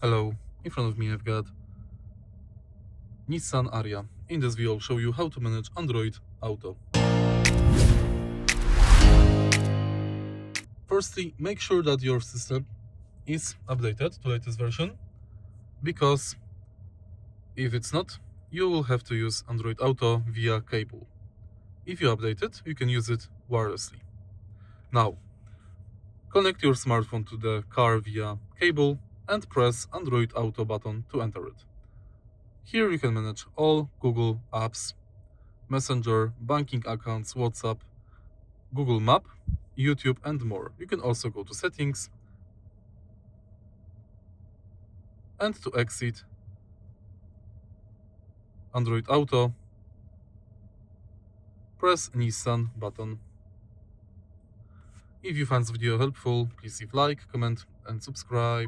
Hello, in front of me I've got Nissan Ariya. In this video I'll show you how to manage Android Auto. Firstly, make sure that your system is updated to latest version, because if it's not, you will have to use Android Auto via cable. If you update it, you can use it wirelessly. Now, connect your smartphone to the car via cable and press Android Auto button to enter it. Here you can manage all Google apps, Messenger, banking accounts, WhatsApp, Google Map, YouTube, and more. You can also go to settings, and to exit Android Auto, press Nissan button. If you found this video helpful, please leave like, comment, and subscribe.